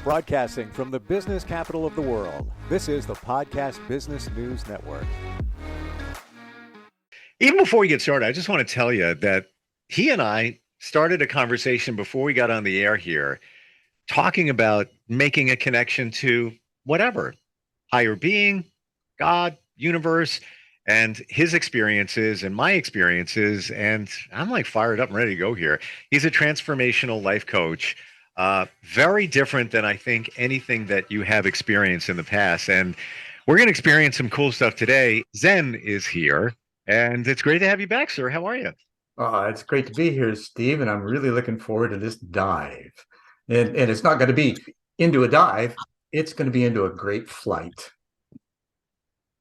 Broadcasting from the business capital of the world, this is the Podcast Business News Network. Even before we get started, I just want to tell you that he and I started a conversation before we got on the air here, talking about making a connection to whatever, higher being, God, universe, and his experiences and my experiences. And I'm like fired up and ready to go here. He's a transformational life coach. Very different than I think anything that you have experienced in the past. And we're going to experience some cool stuff today. Zen is here, and it's great to have you back, sir. How are you? It's great to be here, Steve, and I'm really looking forward to this dive. And it's not going to be into a dive, it's going to be into a great flight.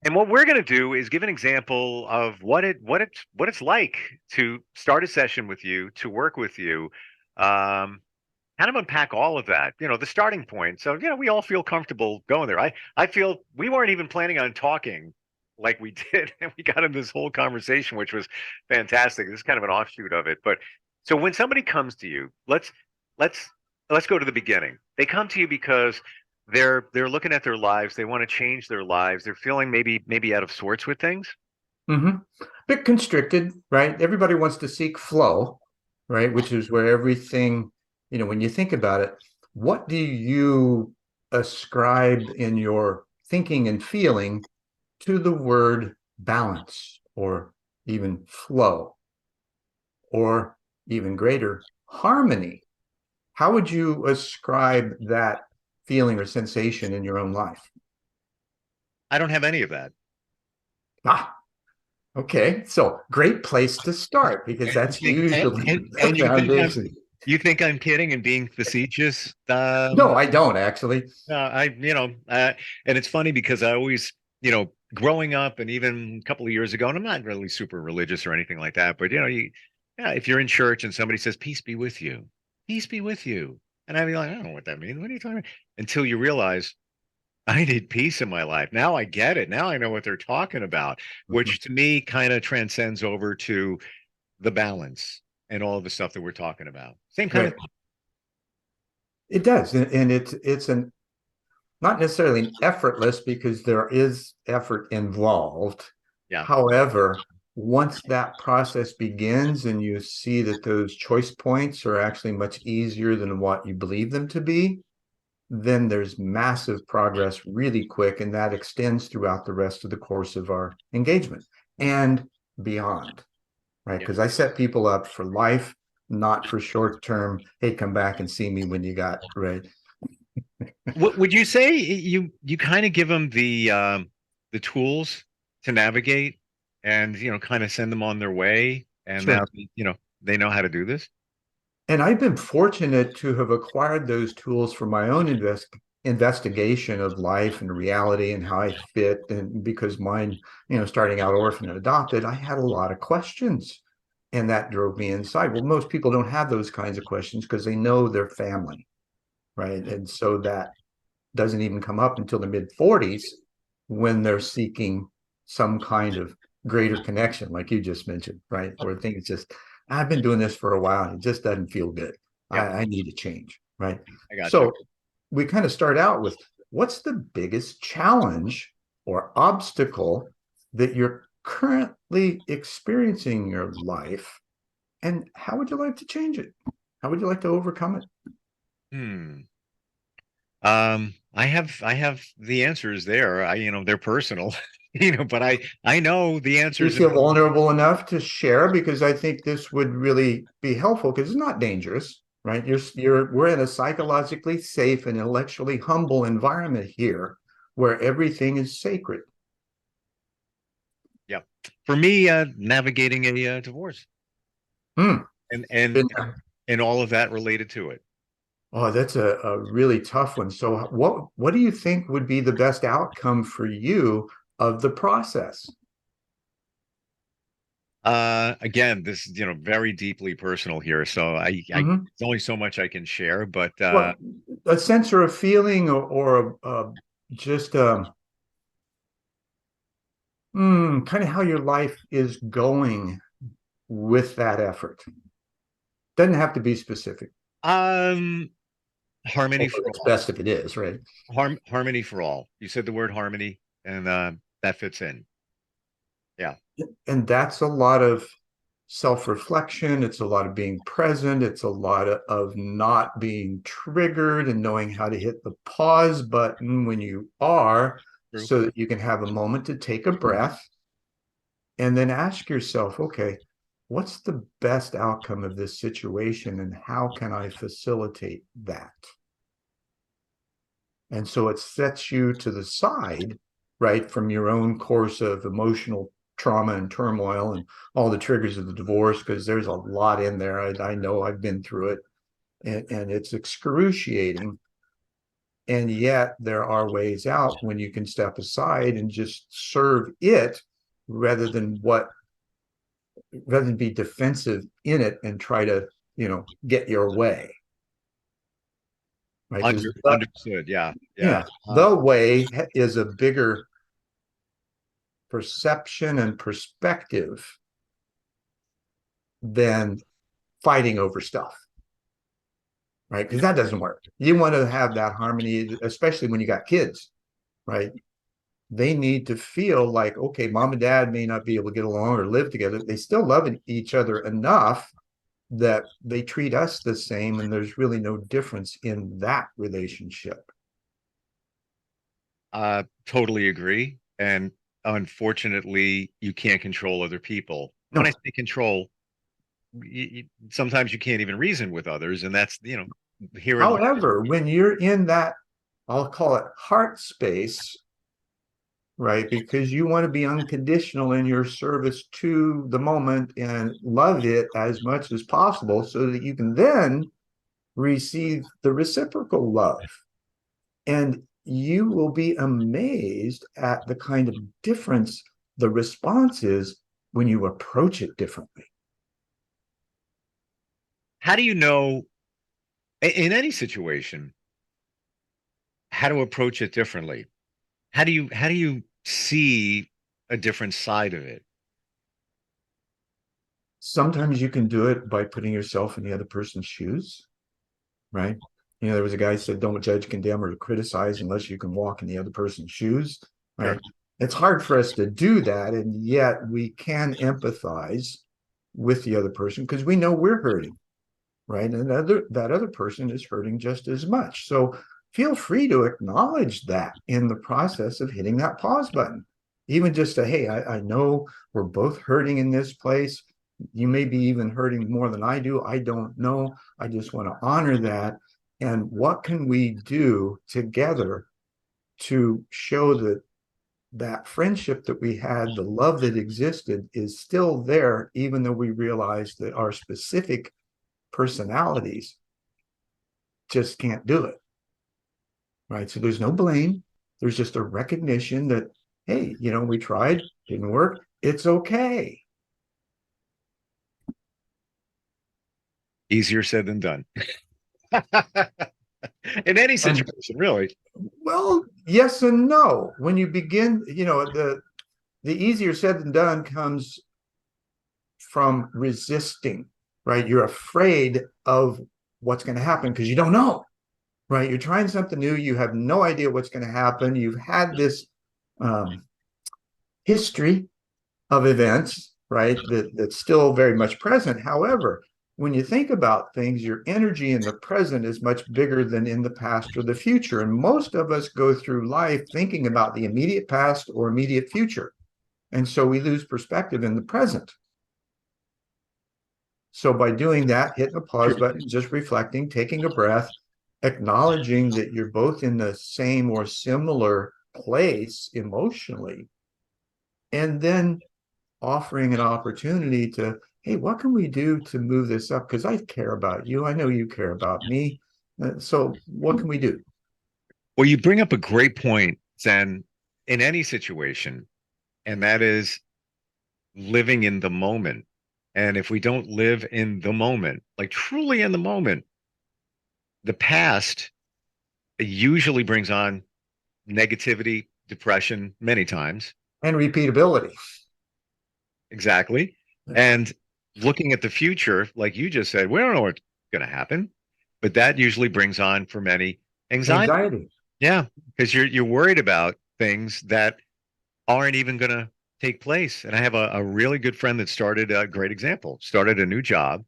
And what we're going to do is give an example of what it's like to start a session with you, to work with you, kind of unpack all of that, the starting point. So, we all feel comfortable going there. I feel we weren't even planning on talking like we did, and we got in this whole conversation, which was fantastic. This is kind of an offshoot of it. But so when somebody comes to you, let's go to the beginning. They come to you because they're looking at their lives. They want to change their lives. They're feeling maybe out of sorts with things. Mm-hmm. Bit constricted, right? Everybody wants to seek flow, right? Which is where everything, when you think about it, what do you ascribe in your thinking and feeling to the word balance, or even flow, or even greater harmony? How would you ascribe that feeling or sensation in your own life? I don't have any of that. Okay. So great place to start, because that's usually the foundation. You think I'm kidding and being facetious? No, I don't actually. And it's funny because I always, growing up and even a couple of years ago, and I'm not really super religious or anything like that, but if you're in church and somebody says, "Peace be with you," peace be with you. And I'd be like, I don't know what that means. What are you talking about? Until you realize I need peace in my life. Now I get it. Now I know what they're talking about, which to me kind of transcends over to the balance and all of the stuff that we're talking about. Same kind of thing. It does. And it's not necessarily effortless, because there is effort involved. Yeah. However, once that process begins and you see that those choice points are actually much easier than what you believe them to be, then there's massive progress really quick, and that extends throughout the rest of the course of our engagement and beyond, right? Because I set people up for life, not for short term, hey, come back and see me when you got, right? What would you say you kind of give them the tools to navigate and kind of send them on their way, and Sure. now they know how to do this? And I've been fortunate to have acquired those tools for my own investigation of life and reality and how I fit. And because mine, starting out orphan and adopted, I had a lot of questions, and that drove me inside. Well, most people don't have those kinds of questions because they know their family, right? And so that doesn't even come up until the mid-40s, when they're seeking some kind of greater connection, like you just mentioned, right? Or things just, I've been doing this for a while and it just doesn't feel good. Yep. I need a change, right? I got so you. We kind of start out with, what's the biggest challenge or obstacle that you're currently experiencing in your life, and how would you like to change it? How would you like to overcome it? I have the answers there. They're personal, but I know the answers. You feel vulnerable enough to share? Because I think this would really be helpful, because it's not dangerous, right? We're in a psychologically safe and intellectually humble environment here, where everything is sacred. Yeah. For me, navigating a divorce. And all of that related to it. Oh, that's a really tough one. So what do you think would be the best outcome for you of the process? Again, this is very deeply personal here, so I there's only so much I can share, but well, a sense or a feeling, or just kind of how your life is going with that effort. Doesn't have to be specific. Harmony for It's all. best if it is, right? Harmony for all. You said the word harmony, and that fits in. Yeah. And that's a lot of self-reflection. It's a lot of being present. It's a lot of not being triggered and knowing how to hit the pause button when you are, True. so that you can have a moment to take a breath and then ask yourself, okay, what's the best outcome of this situation and how can I facilitate that? And so it sets you to the side, right, from your own course of emotional trauma and turmoil and all the triggers of the divorce, because there's a lot in there. I know I've been through it, and it's excruciating. And yet there are ways out when you can step aside and just serve it rather than be defensive in it and try to, get your way. Right. Understood. Yeah. Yeah. The way is a bigger perception and perspective than fighting over stuff. Right. Because that doesn't work. You want to have that harmony, especially when you got kids, right? They need to feel like, okay, mom and dad may not be able to get along or live together. They still love each other enough that they treat us the same, and there's really no difference in that relationship. Totally agree. And unfortunately, you can't control other people. No. When I say control, sometimes you can't even reason with others, and that's here. However, when you're in that, I'll call it heart space, right? Because you want to be unconditional in your service to the moment and love it as much as possible so that you can then receive the reciprocal love. And you will be amazed at the kind of difference the response is when you approach it differently. How do you know in any situation how to approach it differently? How do you see a different side of it? Sometimes you can do it by putting yourself in the other person's shoes, right? There was a guy who said, don't judge, condemn, or criticize unless you can walk in the other person's shoes, right? Sure. It's hard for us to do that, and yet we can empathize with the other person because we know we're hurting, right? And that other person is hurting just as much. So feel free to acknowledge that in the process of hitting that pause button. Even just to, hey, I know we're both hurting in this place. You may be even hurting more than I do. I don't know. I just want to honor that. And what can we do together to show that friendship that we had, the love that existed, is still there, even though we realize that our specific personalities just can't do it, right? So there's no blame. There's just a recognition that, hey, we tried, didn't work. It's okay. Easier said than done. In any situation, really. Well, yes and no. When you begin, the easier said than done comes from resisting, right? You're afraid of what's going to happen because you don't know, right? You're trying something new. You have no idea what's going to happen. You've had this history of events, right? That's still very much present. However, when you think about things, your energy in the present is much bigger than in the past or the future. And most of us go through life thinking about the immediate past or immediate future. And so we lose perspective in the present. So by doing that, hitting the pause button, just reflecting, taking a breath, acknowledging that you're both in the same or similar place emotionally, and then offering an opportunity to, hey, what can we do to move this up? Because I care about you. I know you care about me. So what can we do? Well, you bring up a great point, Zen, in any situation, and that is living in the moment. And if we don't live in the moment, like truly in the moment, the past usually brings on negativity, depression, many times. And repeatability. Exactly. And looking at the future, like you just said, we don't know what's going to happen. but that usually brings on for many anxiety. Anxiety. Yeah, because you're worried about things that aren't even going to take place. And I have a really good friend that started a great example, started a new job,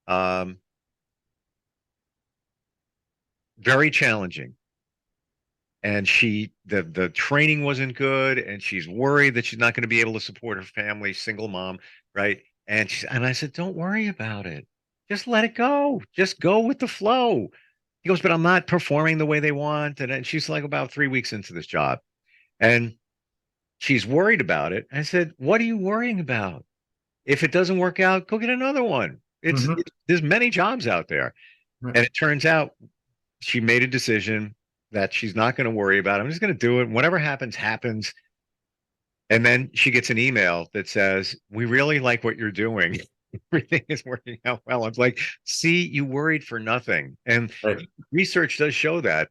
um, very challenging. And the training wasn't good, and she's worried that she's not going to be able to support her family, single mom, right? And I said, don't worry about it. Just let it go. Just go with the flow. He goes, but I'm not performing the way they want. And then she's like about 3 weeks into this job. And she's worried about it. I said, what are you worrying about? If it doesn't work out, go get another one. There's many jobs out there. Right. And it turns out she made a decision that she's not going to worry about. I'm just going to do it. Whatever happens, happens. And then she gets an email that says, we really like what you're doing. Everything is working out well. I'm like, see, you worried for nothing. And Right. research does show that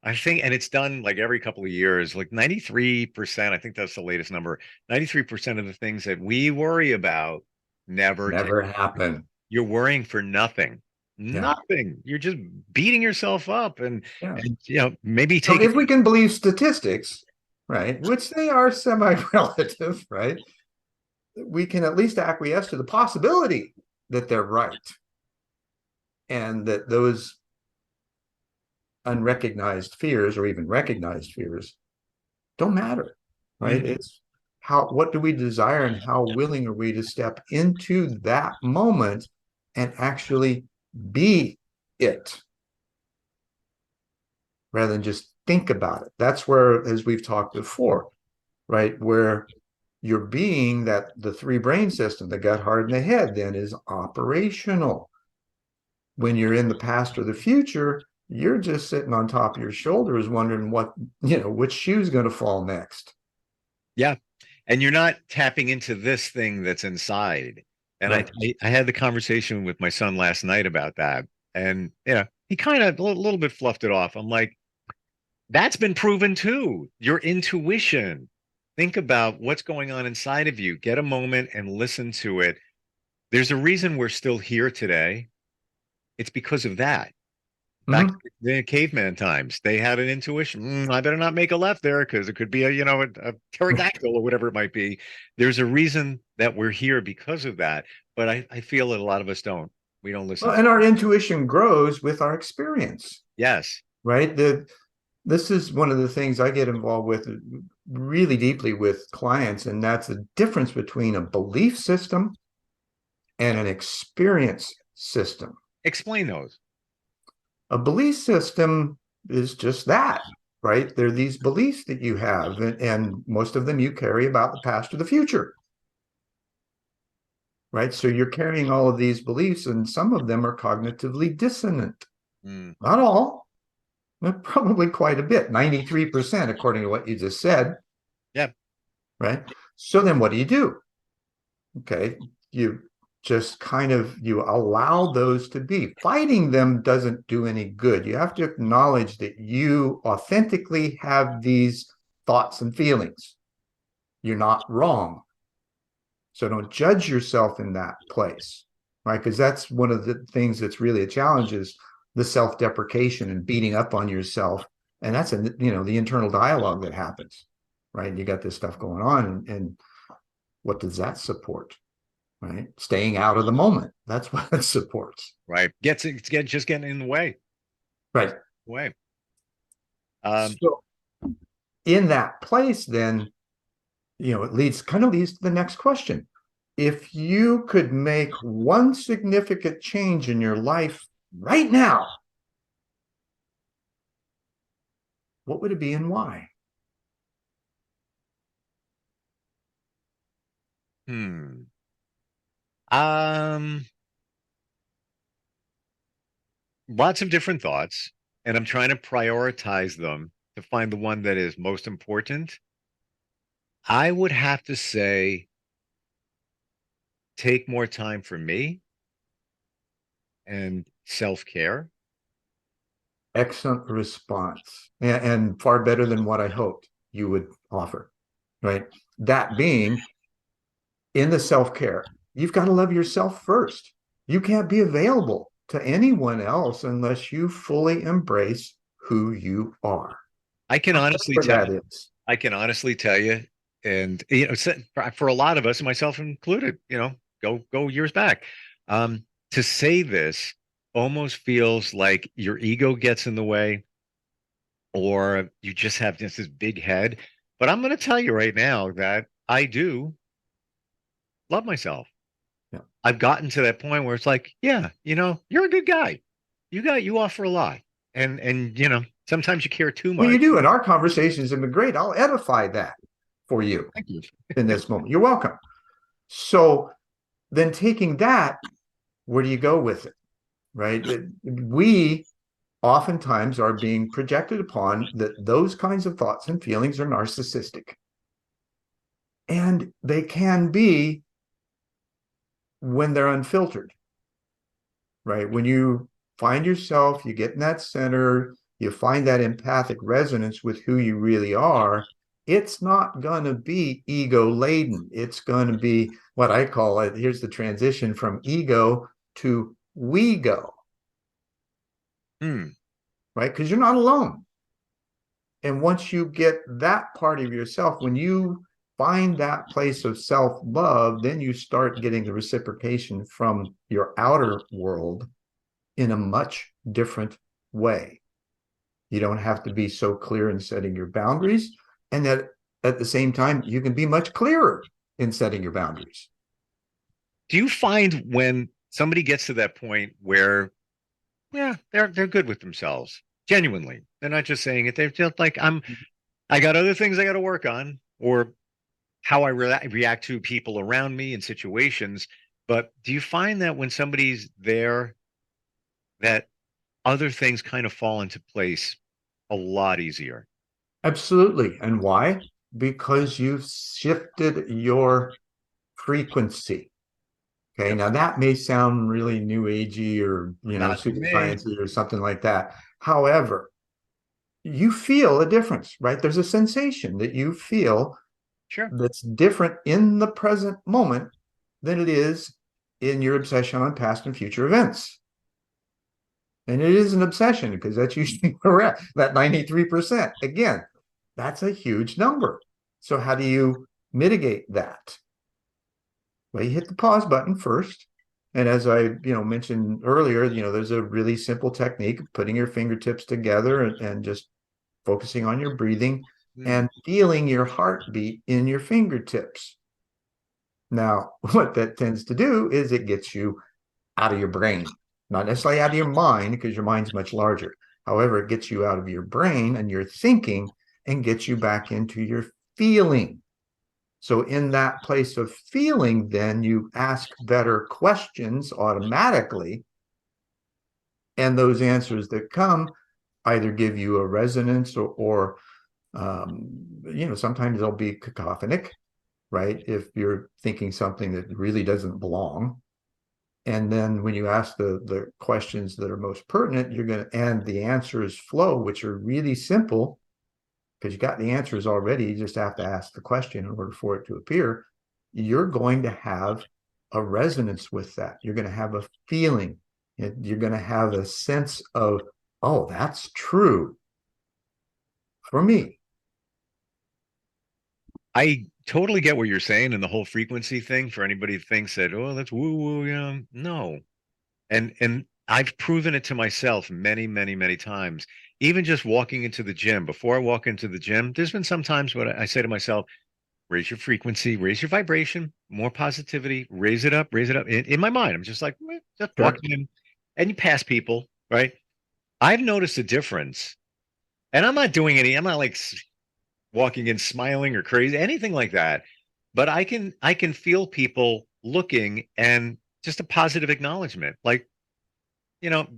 I think, and it's done like every couple of years, like 93%, I think that's the latest number, 93% of the things that we worry about never take. Never happen. You're worrying for nothing. Yeah. Nothing. You're just beating yourself up Yeah. and maybe So take if we can believe statistics, right, which they are semi-relative, right, we can at least acquiesce to the possibility that they're right and that those unrecognized fears or even recognized fears don't matter, right? Mhm. It's what do we desire and how willing are we to step into that moment and actually be it rather than just think about it. That's where, as we've talked before, right, where your being, that the three brain system, the gut, heart, and the head, then is operational. When you're in the past or the future, you're just sitting on top of your shoulders wondering which shoe's going to fall next. Yeah. And you're not tapping into this thing that's inside. And Right. I had the conversation with my son last night about that. And he kind of a little bit fluffed it off. I'm like, that's been proven too. Your intuition. Think about what's going on inside of you. Get a moment and listen to it. There's a reason we're still here today. It's because of that. Back Mhm. to the caveman times, they had an intuition. I better not make a left there because it could be a pterodactyl or whatever it might be. There's a reason that we're here because of that. But I feel that a lot of us don't. We don't listen Well, to and our it. intuition grows with our experience, Yes. right? This is one of the things I get involved with really deeply with clients, and that's the difference between a belief system and an experience system. Explain those. A belief system is just that, right? They're these beliefs that you have, and most of them you carry about the past or the future, right? So you're carrying all of these beliefs, and some of them are cognitively dissonant. Mm. Not all, but probably quite a bit, 93%, according to what you just said. Yeah. Right. So then what do? Okay. You just you allow those to be. Fighting them doesn't do any good. You have to acknowledge that you authentically have these thoughts and feelings. You're not wrong. So don't judge yourself in that place, right? Because that's one of the things that's really a challenge is the self-deprecation and beating up on yourself. And that's the internal dialogue that happens, right? You got this stuff going on, and what does that support? Right? Staying out of the moment. That's what it supports. Right. Just getting in the way. Right. Way. So in that place, then, it leads to the next question. If you could make one significant change in your life right now, what would it be and why? Hmm. Um, Lots of different thoughts, and I'm trying to prioritize them to find the one that is most important. I would have to say take more time for me and self-care. Excellent response, and far better than what I hoped you would offer. Right. That being, in the self-care, you've got to love yourself first. You can't be available to anyone else unless you fully embrace who you are. I can honestly Whatever tell that you, is. I can honestly tell you, and for a lot of us, myself included, go years back, to say this almost feels like your ego gets in the way, or you just have this big head. But I'm going to tell you right now that I do love myself. Yeah. I've gotten to that point where it's like, yeah, you're a good guy. You offer a lot, and sometimes you care too Well, you much. do, and our conversations have been great. I'll edify that for you Thank you. in this moment. You're welcome. So then taking that, where do you go with it? Right? We oftentimes are being projected upon that those kinds of thoughts and feelings are narcissistic. And they can be when they're unfiltered, right? When you find yourself, you get in that center, you find that empathic resonance with who you really are, it's not going to be ego laden. It's going to be what I call it. Here's the transition from ego to we go, right? Because you're not alone. And once you get that part of yourself, when you find that place of self-love, then you start getting the reciprocation from your outer world in a much different way. You don't have to be so clear in setting your boundaries. And that at the same time, you can be much clearer in setting your boundaries. Do you find when somebody gets to that point where, yeah, they're good with themselves, genuinely, they're not just saying it, they're just like, I got other things I got to work on, or how I react to people around me in situations. But do you find that when somebody's there, that other things kind of fall into place a lot easier? Absolutely. And why? Because you've shifted your frequency. Okay, Yep. now that may sound really new agey or Not to me. pseudoscience or something like that. However, you feel a difference, right? There's a sensation that you feel Sure. that's different in the present moment than it is in your obsession on past and future events. And it is an obsession because that's usually correct, that 93%. Again, that's a huge number. So how do you mitigate that? Well, you hit the pause button first. And as I, mentioned earlier, there's a really simple technique of putting your fingertips together and just focusing on your breathing and feeling your heartbeat in your fingertips. Now, what that tends to do is it gets you out of your brain, not necessarily out of your mind, because your mind's much larger. However, it gets you out of your brain and your thinking and gets you back into your feeling. So in that place of feeling, then you ask better questions automatically. And those answers that come either give you a resonance or sometimes they'll be cacophonic, right? If you're thinking something that really doesn't belong. And then when you ask the questions that are most pertinent, and the answers flow, which are really simple because you got the answers already. You just have to ask the question in order for it to appear. You're going to have a resonance with that. You're going to have a feeling. You're going to have a sense of, oh, that's true for me. I totally get what you're saying and the whole frequency thing for anybody who thinks that, oh, that's woo woo, no. And I've proven it to myself many, many, many times. Even just walking into the gym, before I walk into the gym, there's been some times when I say to myself, raise your frequency, raise your vibration, more positivity, raise it up, raise it up. In my mind, I'm just like, just Sure. walking in, and you pass people, right? I've noticed a difference, and I'm not like walking in smiling or crazy, anything like that. But I can feel people looking and just a positive acknowledgement, like,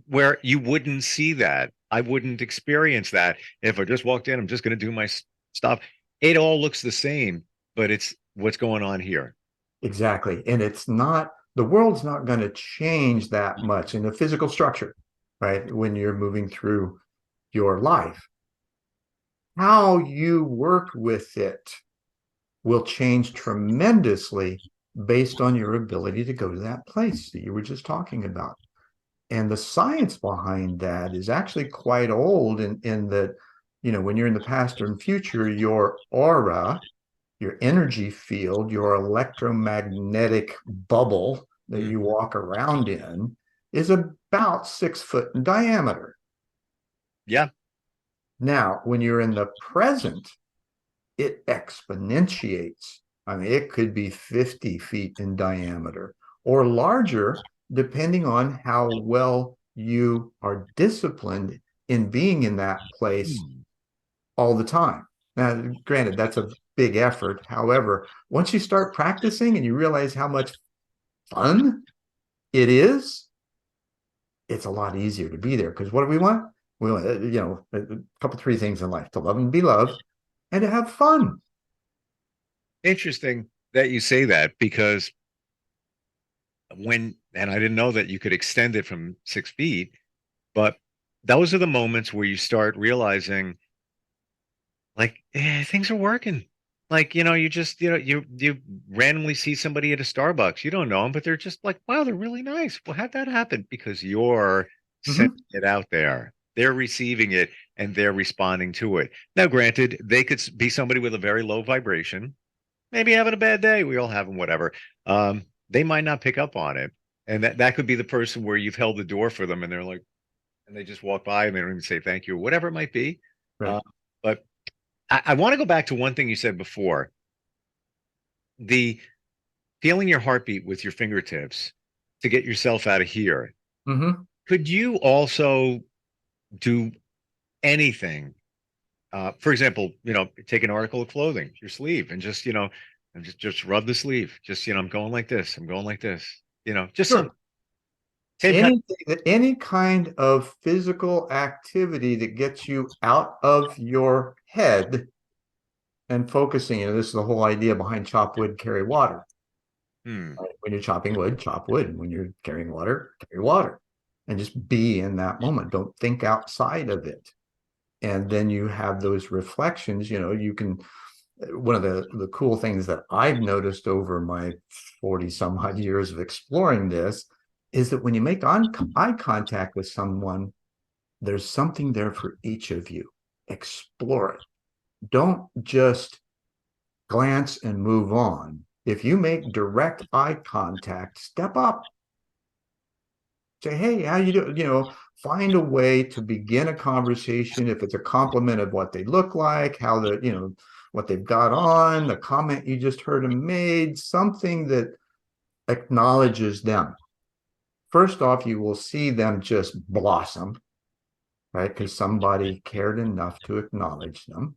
where you wouldn't see that. I wouldn't experience that if I just walked in. I'm just going to do my stuff. It all looks the same, but it's what's going on here. Exactly. And the world's not going to change that much in the physical structure, right? When you're moving through your life. How you work with it will change tremendously based on your ability to go to that place that you were just talking about. And the science behind that is actually quite old in that, when you're in the past or in future, your aura, your energy field, your electromagnetic bubble that you walk around in is about 6 foot in diameter. Yeah. Now, when you're in the present, it exponentiates. I mean, it could be 50 feet in diameter or larger, depending on how well you are disciplined in being in that place all the time. Now, granted, that's a big effort. However, once you start practicing and you realize how much fun it is, it's a lot easier to be there. Because what do we want? We want, a couple, three things in life: to love and be loved, and to have fun. Interesting that you say that, because and I didn't know that you could extend it from 6 feet, but those are the moments where you start realizing, like, things are working. Like, you just, you randomly see somebody at a Starbucks. You don't know them, but they're just like, wow, they're really nice. Well, how'd that happen? Because you're sending it out there. They're receiving it and they're responding to it. Now, granted, they could be somebody with a very low vibration, maybe having a bad day. We all have them, whatever. They might not pick up on it. And that could be the person where you've held the door for them and they're like, and they just walk by and they don't even say thank you or whatever it might be. Right. But I want to go back to one thing you said before, the feeling your heartbeat with your fingertips to get yourself out of here. Could you also do anything? For example, take an article of clothing, your sleeve, and just, and just rub the sleeve. Just, I'm going like this. I'm going like this. Just Sure. some Any kind of physical activity that gets you out of your head and focusing. This is the whole idea behind chop wood, carry water. Right? When you're chopping wood, chop wood. When you're carrying water, carry water. And just be in that moment. Don't think outside of it. And then you have those reflections. You can. One of the cool things that I've noticed over my 40 some odd years of exploring this is that when you make eye contact with someone, there's something there for each of you. Explore it. Don't just glance and move on. If you make direct eye contact, step up. Say, hey, how you doing? Find a way to begin a conversation. If it's a compliment of what they look like, how what they've got on, the comment you just heard them made, something that acknowledges them. First off, you will see them just blossom, right? Because somebody cared enough to acknowledge them.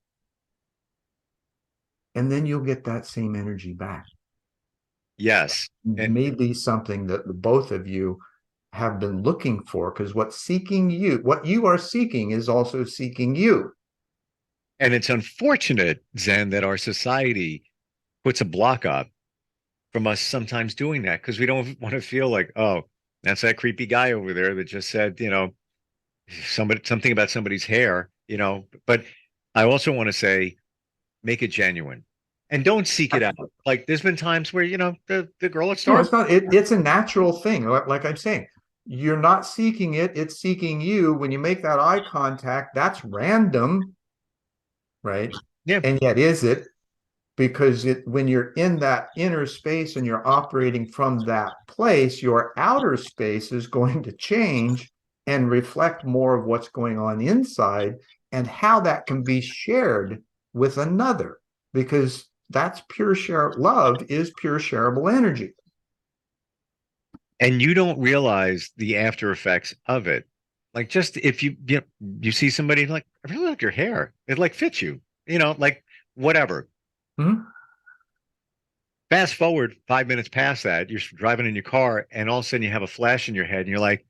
And then you'll get that same energy back. Yes. Maybe something that the both of you have been looking for, because what you are seeking is also seeking you. And it's unfortunate, Zen, that our society puts a block up from us sometimes doing that, because we don't want to feel like, oh, that's that creepy guy over there that just said, something about somebody's hair, But I also want to say, make it genuine and don't seek it out. Like, there's been times where, the girl at Starbucks. No, it's not. It's a natural thing. Like I'm saying, you're not seeking it. It's seeking you. When you make that eye contact, that's random, right? Yeah. And yet, is it? Because when you're in that inner space and you're operating from that place, your outer space is going to change and reflect more of what's going on inside and how that can be shared with another. Because that's love is pure shareable energy. And you don't realize the after effects of it. Like, just if you see somebody like, I really like your hair. It like fits you, like whatever. Fast forward 5 minutes past that, you're driving in your car, and all of a sudden you have a flash in your head, and you're like,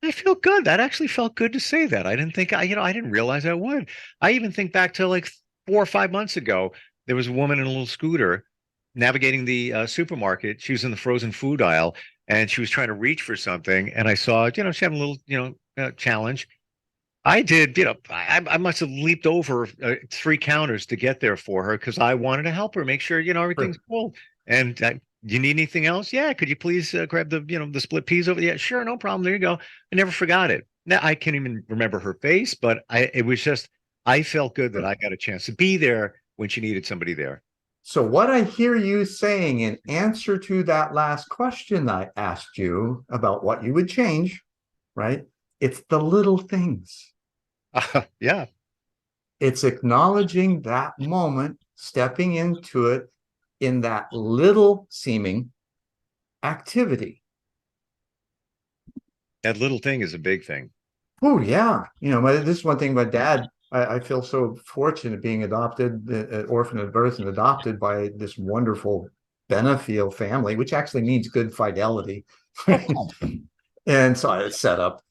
I feel good. That actually felt good to say that. I didn't think I didn't realize I would. I even think back to like 4 or 5 months ago, there was a woman in a little scooter navigating the supermarket. She was in the frozen food aisle and she was trying to reach for something. And I saw, she had a little, challenge. I did, I must have leaped over 3 counters to get there for her because I wanted to help her make sure, everything's cool. And You need anything else? Yeah. Could you please grab the split peas over? Yeah, sure. No problem. There you go. I never forgot it. Now I can't even remember her face, but it was just, I felt good that I got a chance to be there when she needed somebody there. So what I hear you saying in answer to that last question I asked you about what you would change, right? It's the little things. Yeah. It's acknowledging that moment, stepping into it in that little seeming activity. That little thing is a big thing. Oh, yeah. This is one thing my dad, I feel so fortunate being adopted, orphan at birth and adopted by this wonderful Benefiel family, which actually means good fidelity. And so I set up.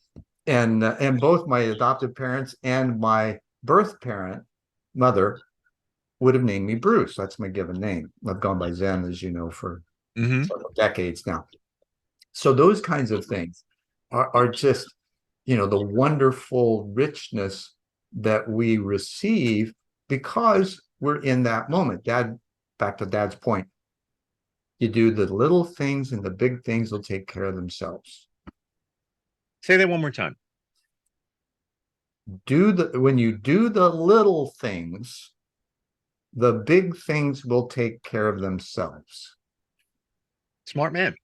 And both my adoptive parents and my birth parent, mother, would have named me Bruce. That's my given name. I've gone by Zen, as you know, for several decades now. So those kinds of things are just, the wonderful richness that we receive because we're in that moment. Dad, back to Dad's point, you do the little things and the big things will take care of themselves. Say that one more time. When you do the little things, the big things will take care of themselves. Smart man.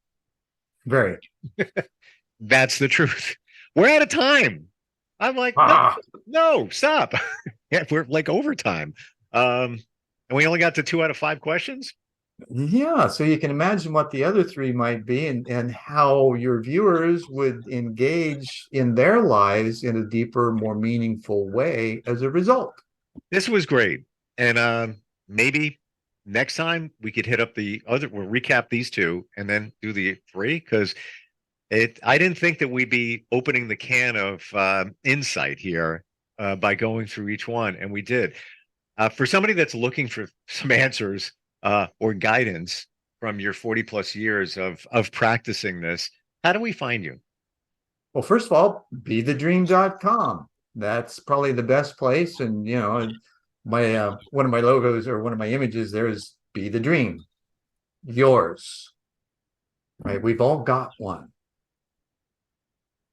Very. That's the truth. We're out of time. I'm like, no, stop. Yeah, we're like overtime. And we only got to 2 out of 5 questions. Yeah, so you can imagine what the other 3 might be and how your viewers would engage in their lives in a deeper, more meaningful way as a result. This was great. And maybe next time we could hit up we'll recap these 2 and then do the 3, because I didn't think that we'd be opening the can of insight here by going through each one, and we did. For somebody that's looking for some answers or guidance from your 40 plus years of practicing this, how do we find you? Well, first of all, bethedream.com. That's probably the best place. And, my one of my logos or one of my images there is Be the Dream. Yours. Right? We've all got one.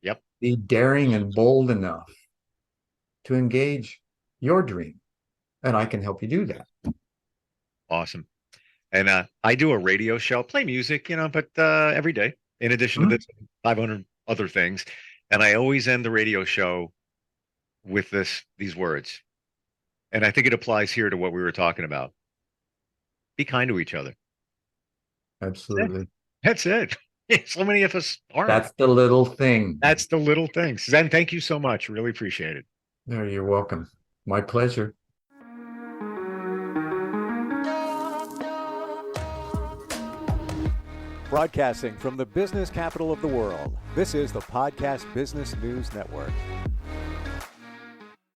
Yep. Be daring and bold enough to engage your dream. And I can help you do that. Awesome. And I do a radio show, play music, but every day, in addition to this 500 other things. And I always end the radio show with these words. And I think it applies here to what we were talking about. Be kind to each other. Absolutely. That's it. So many of us aren't. That's the little thing. That's the little things. Zen, thank you so much. Really appreciate it. No, you're welcome. My pleasure. Broadcasting from the business capital of the world, this is the Podcast Business News Network.